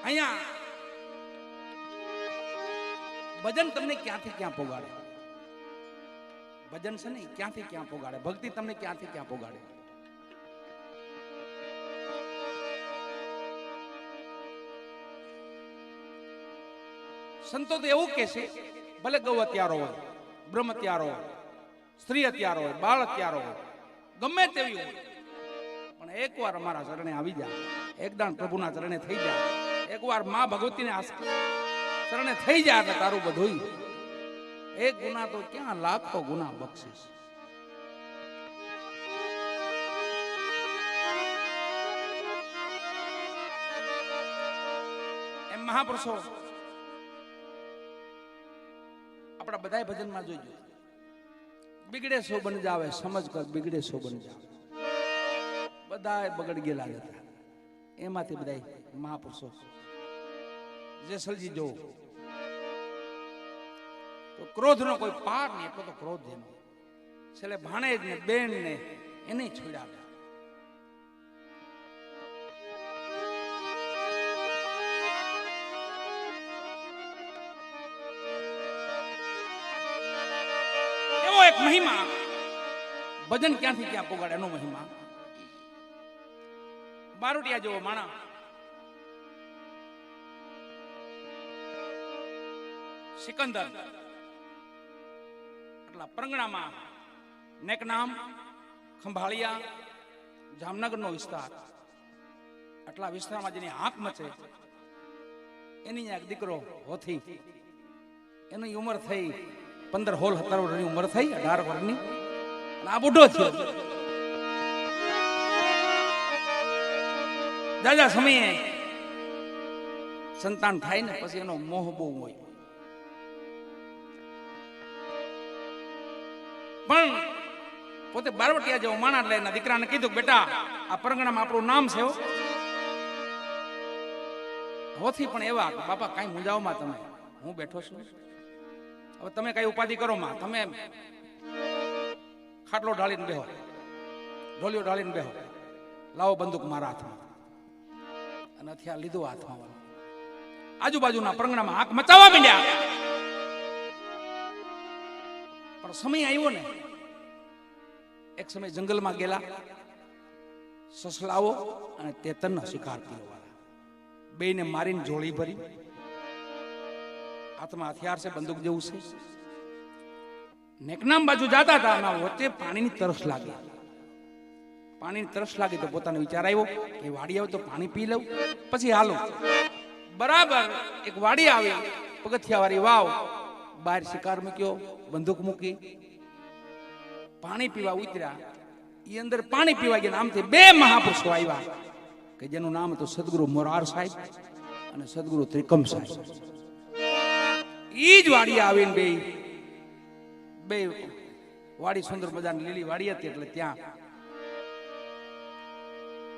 અહીંયા ભજન તમને ક્યાંથી ક્યાં પોગાડે, ભજન છે ને ક્યાંથી ક્યાં પોગાડે, ભક્તિ તમને ક્યાંથી ક્યાં પોગાડે. સંતો તો એવું કે છે, ભલે ગૌ હત્યારો હોય, બ્રહ્મ હત્યારો હોય, સ્ત્રી હત્યારો હોય, બાળ હત્યારો હોય, ગમે તેવી હોય, પણ એકવાર અમારા ચરણે આવી જાય, એકદાન પ્રભુના ચરણે થઈ જાય, એકવાર માં ભગવતીને ચરણે થઈ જાય એટલે તારું બધું. એક ગુના તો ક્યાં લાખો ગુના બક્ષિસ. એમ મહાપુરુષો આપણા બધા ભજનમાં જોઈજો, બિગડે સો બન જાવે, સમજ કર બિગડે સો બન જાવે. બધા બગડ ગયેલા હતા, એમાંથી બધા મહાપુરુષો જેસલજી જો તો ક્રોધનો કોઈ પાર નહીં, એટલો તો ક્રોધ એનો. છેલ્લે ભાણેજ ને બેન ને એને છોડ્યા. એવો એક મહિમા ભજન ક્યાંથી ક્યાં પોગાડે, એનો મહિમા. બારોટિયા જેવો માણા સિકંદર એટલા પરંગણામાં, નેકનામ, ખંભાળિયા, જામનગરનો વિસ્તાર, આટલા વિસ્તારમાં જેની હાંક મચે, એની એક દીકરો હોથી, એની ઉંમર થઈ 15-16 વર્ષની ઉંમર થઈ, 18 વર્ષની, અને આ બુઢો થયો. જાજા સમયે સંતાન થાય ને પછી એનો મોહ બહુ હોય, પણ પોતે બારવટિયા જેવો માણસ એટલે એના દીકરાને કીધું, બેટા આ પરંગણામાં આપણું નામ છે. હોથી પણ એવા, બાપા કઈ મૂંઝાવમાં તમે, હું બેઠો છું, હવે તમે કઈ ઉપાધિ કરો માં, તમે ખાટલો ઢાળીને બેહો, ઢોલિયો ઢાળીને બેહો, લાવો બંદૂક મારા હાથમાં. અને હથિયાર લીધું હાથમાં, આજુબાજુના પરંગણામાં આંખ મચાવવા માંડ્યા. પણ સમય આવ્યો ને, એક સમય જંગલમાં ગયેલા સસલાઓ અને તેતરનો શિકાર કર્યો, બેને મારીને જોડી ભરી, હાથમાં હથિયાર છે, બંદૂક જેવું છે. નેકનામ બાજુ જતા હતા, એના વચ્ચે પાણીની તરસ લાગી. પાણીની તરસ લાગી તો પોતાનો વિચાર આવ્યો કે વાડી આવે તો પાણી પી લઉં, પછી હાલો. બરાબર એક વાડી આવી, પગથિયા વાળી વાવ, બહાર શિકાર મૂક્યો, બંદૂક મૂકી, પાણી પીવા ઉતર્યા. એ અંદર પાણી પીવા ગયા, આમથી 2 મહાપુરુષો આવ્યા કે જેનું નામ હતું સદગુરુ મોરાર સાહેબ અને સદગુરુ ત્રિકમ સાહેબ. ઈ જ વાડી આવીને બે વાડી સુંદર મજાની લીલી વાડી હતી, એટલે ત્યાં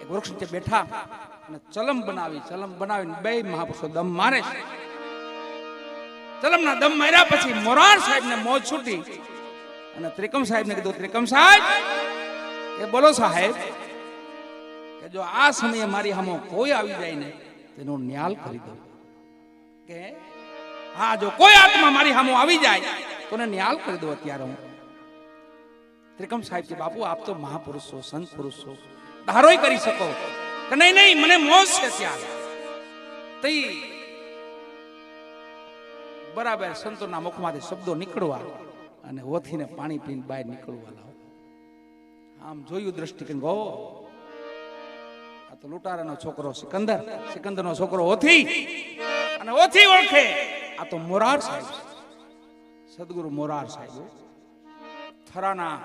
એક વૃક્ષ નીચે બેઠા અને ચલમ બનાવીને 2 મહાપુરુષો દમ મારે છે. ચલમના દમ માર્યા પછી મોરાર સાહેબને મોજ છૂટી અને ત્રિકમ સાહેબને કીધું, ત્રિકમ સાહેબ એ બોલો સાહેબ કે જો આ સમયે મારી સામે કોઈ આવી જાય ને તેનો ન્યાલ કરી દો. કે હા, જો કોઈ આત્મા મારી સામે આવી જાય તો એને ન્યાલ કરી દો અત્યારે હું. ત્રિકમ સાહેબ કે બાપુ આપ તો મહાપુરુષ છો, સંત પુરુષ છો, ધારોય કરી શકો કે નહીં, મને મોજ છે. ત્યારે તઈ બરાબર સંતોના મુખમાંથી શબ્દો નીકળવા અને હોથીને પાણી પીને બહાર નીકળવા લાવ. આમ જોયું દ્રષ્ટિ કરીને, ગો આ તો લૂંટારાનો છોકરો સિકંદરનો છોકરો હોથી, અને હોથી ઓળખે આ તો મોરાર સાહેબ, સદગુરુ મોરાર સાહેબ. થરાના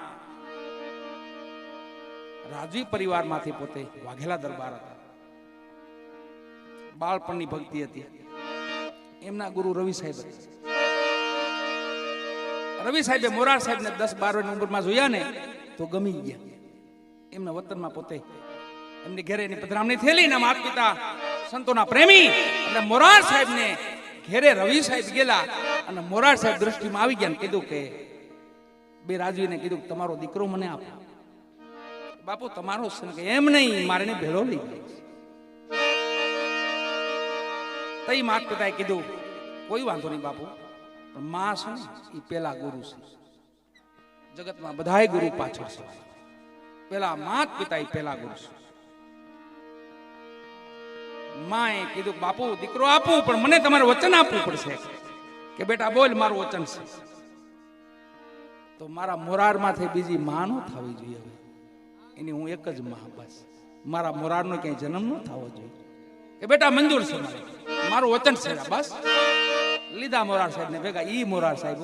રાજવી પરિવારમાંથી પોતે વાઘેલા દરબાર હતા, બાળપણની ભક્તિ હતી. એમના ગુરુ રવિ સાહેબ હતા. રવિ સાહેબે મોરાર સાહેબને 10-12 ની ઉંમરમાં જોયા ને તો ગમી ગયા. એમના વતનમાં પોતે એમની ઘરે એની પધરામણી થયેલી ને માતા પિતા સંતોના પ્રેમી, એટલે મોરાર સાહેબને ઘેરે રવિ સાહેબ ગયેલા અને મોરાર સાહેબ દ્રષ્ટિમાં આવી ગયા, કીધું કે 2 રાજવીને કીધું તમારો દીકરો મને આપો. બાપુ તમારો છે કે એમ નહીં, મારે ભેળો લઈ જાય. તઈ માત પિતાએ કીધું કોઈ વાંધો નહીં બાપુ, પણ માં છે ને એ પેલા ગુરુ છે, જગતમાં બધાય ગુરુ પાછળ છે, પેલા માત પિતા એ પેલા ગુરુ છે. માએ કીધું બાપુ દીકરો આપું, પણ મને તમારે વચન આપવું પડશે કે બેટા બોલ મારું વચન છે. તો મારા મોરારમાંથી બીજી માં ન થવી જોઈએ, હવે એની હું એક જ માં, બસ મારા મોરારનો ક્યાંય જન્મ ન થવો જોઈએ કે બેટા મંજૂર છે, મારું વચન છે, બસ. લીધા મોરાર સાહેબ ને ભેગા. ઈ મોરાર સાહેબ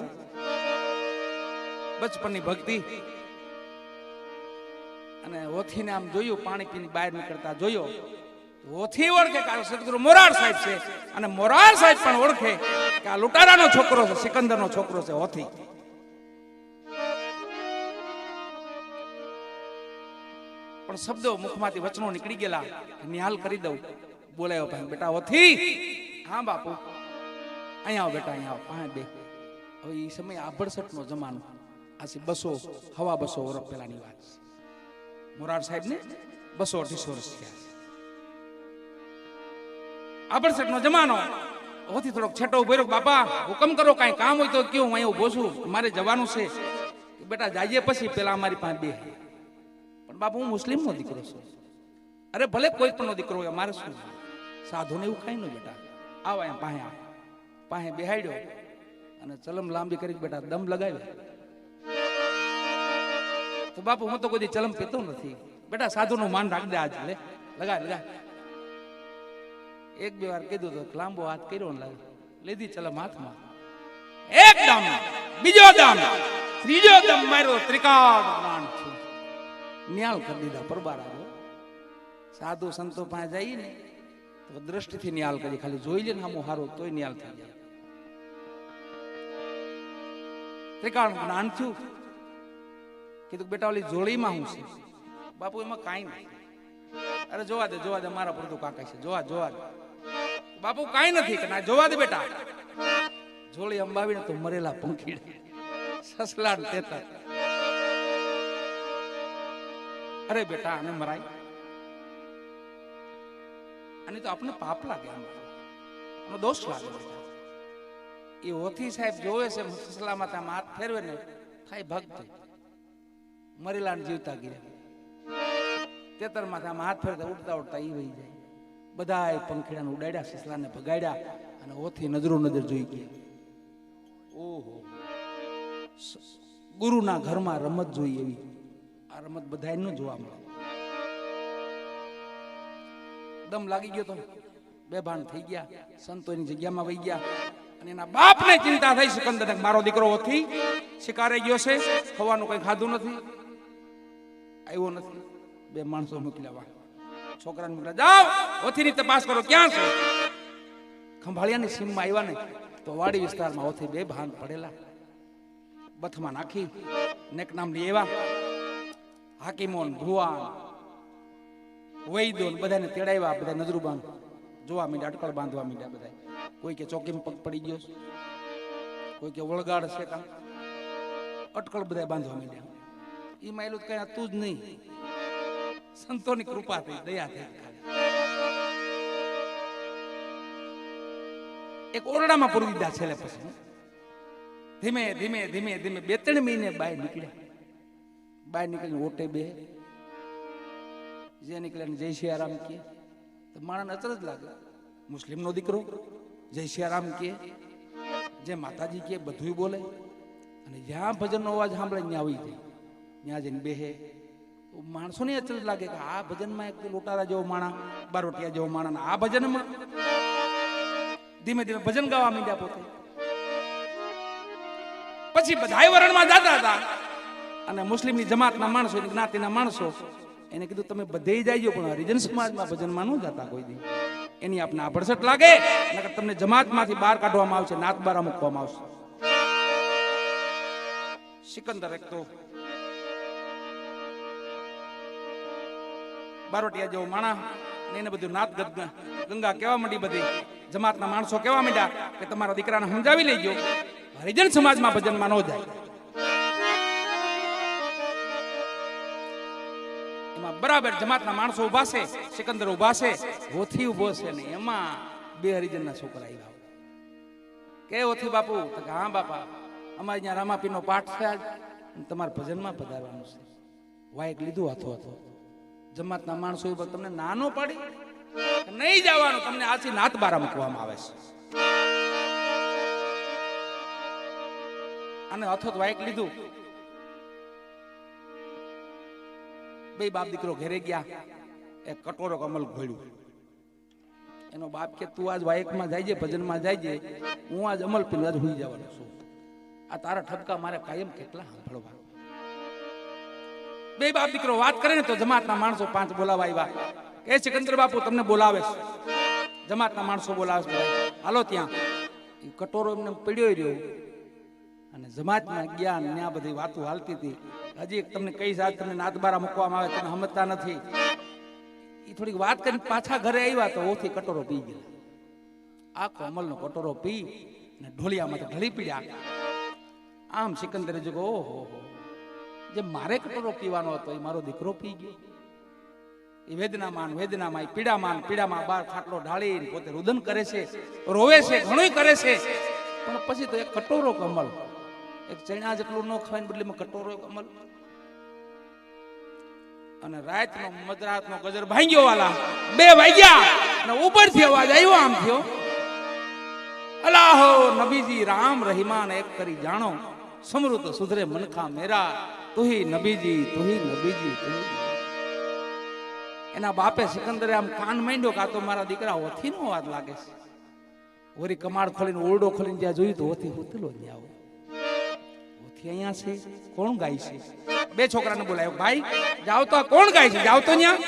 બચપનની ભક્તિ અને હોથીને આમ જોયું, પાણી પીને બહાર નીકળતા જોયો, હોથી ઓળખે કે સદગુરુ મોરાર સાહેબ છે, અને મોરાર સાહેબ પણ ઓળખે કે આ લૂંટારાનો છોકરો છે, સિકંદરનો છોકરો છે હોથી. પણ શબ્દો મુખમાંથી વચનો નીકળી ગયેલા, નિહાલ કરી દઉં. બોલાયો ભાઈ, બેટા હોથી. હા બાપુ. અહીંયા આવો બેટા, અહીંયા આવો, પાંચ બે. હવે એ સમય આભડસઠનો જમાનો, આથી 200 હવા 200 વર્ષ પહેલાની વાત છે. મોરાર સાહેબ ને 200-250 વર્ષ થયા. આભડસઠનો જમાનો. હોથી થોડોક છેટો ઉભો રહ્યો. બાપા હુકમ કરો, કાંઈ કામ હોય તો કયો, હું અહીંયા ઉભો છું, મારે જવાનું છે. બેટા જાઈએ પછી, પેલા અમારી પાસે બે. પણ બાપુ હું મુસ્લિમનો દીકરો છું. અરે ભલે કોઈ પણ નો દીકરો હોય, મારે શું, સાધુને એવું કઈ ન. બેટા આવો અહીંયા પાસે, આવ પાસે બેહાડ્યો અને ચલમ લાંબી કરી બેટા દમ લગાવ્યો. તો બાપુ હું તો કોઈ ચલમ પીતો નથી, બેટા સાધુનું માન રાખ દે, આજ લે લગાય લગાય. એક બે વાર કીધું તો લાંબો હાથ કર્યો ને લીધી ચલમ હાથમાં. એક દમ, બીજો દમ, ત્રીજો દમ માર્યો, ત્રિકાળ માન છું ન્યાલ કરી દીધા. પરબાર આવ્યો. સાધુ સંતો પાસે જઈએ ને તો દ્રષ્ટિથી ન્યાલ કરી, ખાલી જોઈ લે ને આમો હારો તોય ન્યાલ થઈ જાય. ત્રિકાળ જ્ઞાન થયું. કીધું બેટા ઓલી જોડીમાં હું છે? બાપુ એમાં કાંઈ નહીં. અરે જોવા દે મારા પડતું કાકા છે, જોવા દે. બાપુ કાંઈ નથી કે ના, જોવા દે બેટા. જોડી અંબાવીને તો મરેલા પંખીડા, સસલા તેતર. અરે બેટા આને મરાય, અને તો આપણે પાપ લાગે, આનો દોષ લાગે. એ હોથી સાહેબ જોવે છે સસલામાં, ત્યાં હાથ ફેરવે ને થાય ભક્ત, મરેલા જીવતા ગયા. તેતર માં આમ હાથ ફેરતા ઉડતા ઈ વહી જાય. બધા પંખીડાને ઉડાડ્યા, સસલાને ભગાડ્યા, અને હોથી નજરો નજર જોઈ ગયા. ઓહો, ગુરુના ઘરમાં રમત જોઈ એવી. આ રમત બધા ન જોવા મળે. દમ લાગી ગયો તો બેભાન થઈ ગયા. સંતોની જગ્યામાં વહી ગયા. અને એના બાપને ચિંતા થઈ, સિકંદર, મારો દીકરો હોથી શિકારે ગયો છે, ખવાનું કઈ ખાધું નથી, આવ્યો નથી. બે માણસો મોકલ્યા, છોકરાને મોકલ્યા, જાઓ હોથીની તપાસ કરો, ક્યાં છે? ખંભાળિયાની સીમમાં આવ્યા ને તો વાડી વિસ્તારમાં હોથી બે ભાન પડેલા. બથમાં નાખી નેક નામ લઈ આવ્યા. હાકીમોન, ભુવાન, વૈદો બધાને તેડાવ્યા. બધા નજરું બાંધ જોવા માંડ્યા, અટકળ બાંધવા માંડ્યા. બધા કોઈ કે ચોકીમાં પગ પડી ગયો, કોઈ કે વળગાડ છે, કામ અટકળ બધા બાંધવા માંડ્યા. એમાં એલું કઈ હતું જ નહીં. સંતોની કૃપા થઈ, દયા થઈ. એક ઓરડામાં પૂરી દીધા. છેલ્લે પછી ધીમે ધીમે ધીમે ધીમે 2-3 મહિને બહાર નીકળ્યા. બહાર નીકળીને ઓટે બે જે નીકળે જય સિયારામ કહે તો માણસને અચરજ લાગે. મુસ્લિમ નો દીકરો જય સિયારામ કહે, જે માતાજી કહે બધું બોલે. અને જ્યાં ભજનનો અવાજ સાંભળે ત્યાં આવી જાય, ત્યાં જઈને બેહે. તો માણસોને અચરજ લાગે કે આ ભજનમાં એક લોટારા જેવો માણા, બારોટિયા જેવો માણા, આ ભજનમાં ધીમે ધીમે ભજન ગાવા માંડ્યા પોતે. પછી બધાય વરણમાં જતા હતા. અને મુસ્લિમની જમાતના માણસો, જ્ઞાતિના માણસો એને કીધું તમે બધે જઈજો, પણ હરિજન સમાજમાં ભજનમાં ન જતા કોઈ દી. એની આપને આભડસટ લાગે, નકર તમને જમાતમાંથી બહાર કાઢવામાં આવશે, નાત બારા મૂકવામાં આવશે. સિકંદર એક તો બારોટિયા જેવો માણા, એને બધું નાત ગંગા કેવા માંડી. બધી જમાતના માણસો કેવા માંડ્યા કે તમારા દીકરાને સમજાવી લેજો, હરિજન સમાજમાં ભજનમાં ન જાય. એમાં બરાબર જમાતના માણસો ઉભા છે, સિકંદર ઉભા છે, હોથી ઉભો છે, ને એમાં બે હરિજનના છોકરા આવ્યા. કે ઓથી બાપુ? તો કે હા બાપા, અમારે ત્યાં રામાપીરનો પાઠ છે આજ, તમારે ભજનમાં પધારવાનું છે. વાયક લીધું હાથો હાથો. જમાતના માણસો તમને નાનો પાડી નહીં જવાનું, તમને આછી નાત બારા મૂકવામાં આવે છે. અને અથોત વાયક લીધું. બે બાપ દીકરો ઘેરે ગયા. એક કટોરો કમલ ઘોડ્યું. એનો બાપ કે તું આજ વાયકમાં જાય છે, ભજનમાં જાય છે, હું આજ અમલ પીને આજ હુઈ જવાનો છું. આ તારા ઠપકા મારે કાયમ કેટલા સાંભળવા. બે બાપ દીકરો વાત કરે ને તો જમાતના માણસો 5 બોલાવા આવ્યા. કે સિકંદર બાપુ તમને બોલાવે છે. જમાતના માણસો બોલાવે છે, હાલો ત્યાં. એ કટોરો એમને પડ્યો રહ્યો. અને જમાતના જ્ઞાન ને આ બધી વાતો હાલતી હતી. હજી તમને કઈ સાથ તમને નાતબારા મૂકવામાં આવે, તમે સમજતા નથી. એ થોડીક વાત કરીને પાછા ઘરે આવ્યા તો ઓથી કટોરો પી ગયા. આખો અમલનો કટોરો પી ને ઢોલિયામાં ઢળી પીડ્યા. આમ સિકંદરે જો ઓહો, જે મારે કટોરો પીવાનો હતો એ મારો દીકરો પી ગયો. એ વેદનામાં એ પીડામાં બાર ખાટલો ઢાળી પોતે રુદન કરે છે, રોવે છે, ઘણું કરે છે. પણ પછી તો એક કટોરો કમલ, એક ચણા જેટલું ન ખાઈને બદલીમાં કટોરો કમલ. અને રાતનો મધરાતનો ગજર ભાંગ્યો વાલા 2 વાગ્યા અને ઉપરથી અવાજ આવ્યો આમ થયો, અલાહો નબીજી રામ રહીમાન એક કરી જાણો, સમૃદ્ધ સુધરે મનખા મેરા, તુહી નબીજી તુહી નબીજી તુહી. એના બાપે સિકંદરે આમ કાન માંડ્યો કે આ તો મારા દીકરા ઓથી નો અવાજ લાગે છે. વરી કમાડ ખોલીને ઓરડો ખોલીને જ્યાં જોયું તો ઓથી ઉતલો જ આવો. ઓથી અહીંયા છે, કોણ ગાય છે? 2 છોકરાને બોલાયો, ભાઈ જાવ તો કોણ ગાય છે, જાવ તો ત્યાં.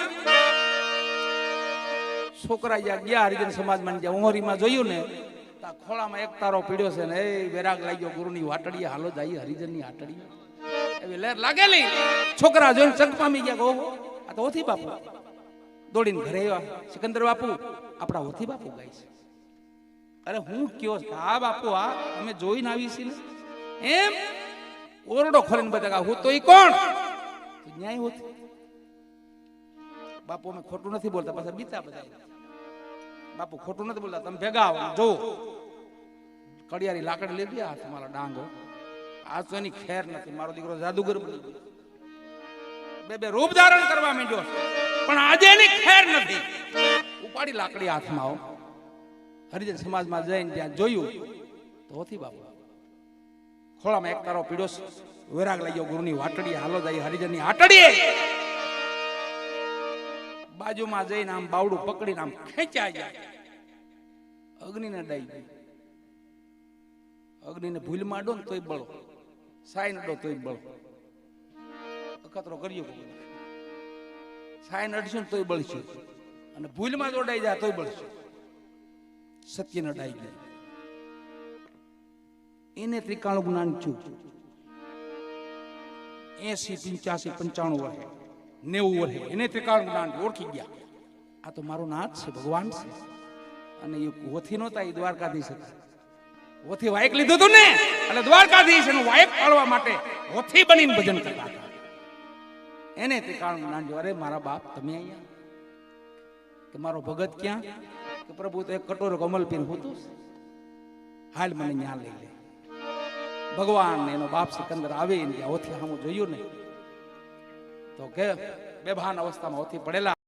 છોકરા ગયા હરિજન સમાજમાં જ્યાં ઉંહરીમાં જોયું ને તા ખોળામાં એક તારો પીડ્યો છે ને એ વેરાગ લાગ્યો, ગુરુની વાટડીએ હાલો જાય હરિજનની હાટડીએ. એવી લહેર લાગેલી. છોકરા જોઈને ચક પામી ગયા, ઓહો આ તો ઓથી બાપુ. દોડીને ઘરે આવ્યા. સિકંદર બાપુ આપણા ઓથી બાપુ ગાય છે. અરે હું કયો? હા બાપુ, હા અમે જોઈને આવી છીએ ને. એમ ઓરડો ખોલીને બધા હું તો ઈ કોણ? ન્યાય હોતી. બાપુ અમે ખોટું નથી બોલતા, પાછા બીતા બધા. બાપુ ખોટું નથી બોલતા, તમે ભેગા આવો જો. કડિયારી લાકડી લઈ ગયા હાથ મારા ડાંગો. આ તો એની ખેર નથી, મારો દીકરો જાદુગર બની ગયો. 2 રૂપ ધારણ કરવા માંડ્યો, પણ આજે એની ખેર નથી. ઉપાડી લાકડી હાથમાં આવો. હરિજન સમાજમાં જઈને ત્યાં જોયું તો ઓથી બાપુ ખોળામાં એક તારો પીડો, વેરાગ લાગ્યો, ગુરુની વાટડી હાલો જાય હરિજનની હાટડીએ. બાજુમાં જઈને આમ બાવડું પકડીને આમ ખેંચાઈ જાય. અગ્નિને ડાઈ ગઈ. અગ્નિને ભૂલ માંડો ને તોય બળો, સાઈ નડો તોય બળો. અખતરો કર્યો, સાઈ નડશે ને તોય બળશે, અને ભૂલમાં જોડાઈ જાય તોય બળશે. સત્ય નડાઈ ગયું. એને ત્રિકાળ જ્ઞાન છું. 80, 85, 95 વર્ષે 90 વર્ષે એને ત્રિકાળ જ્ઞાન ઓળખી ગયા. આ તો મારો નાથ છે, ભગવાન છે. અને એ ઓથી નહોતા, એ દ્વારકાધીશ હતા. ઓથી વાયક લીધું હતું ને એટલે દ્વારકાધીશ એનું વાયક પાળવા માટે ઓથી બનીને ભજન કરતા હતા. એને ત્રિકાળ જ્ઞાન જો. અરે મારા બાપ તમે અહીંયા, કે મારો ભગત ક્યાં? કે પ્રભુ તો એક કટોરો કમલ પીને હોતું, હાલ મને ન્યા લઈ લે. ભગવાન એનો બાપ સિકંદર આવે ત્યાં ઓથી સામું જોયું ને તો કે બેભાન અવસ્થામાં ઓથી પડેલા.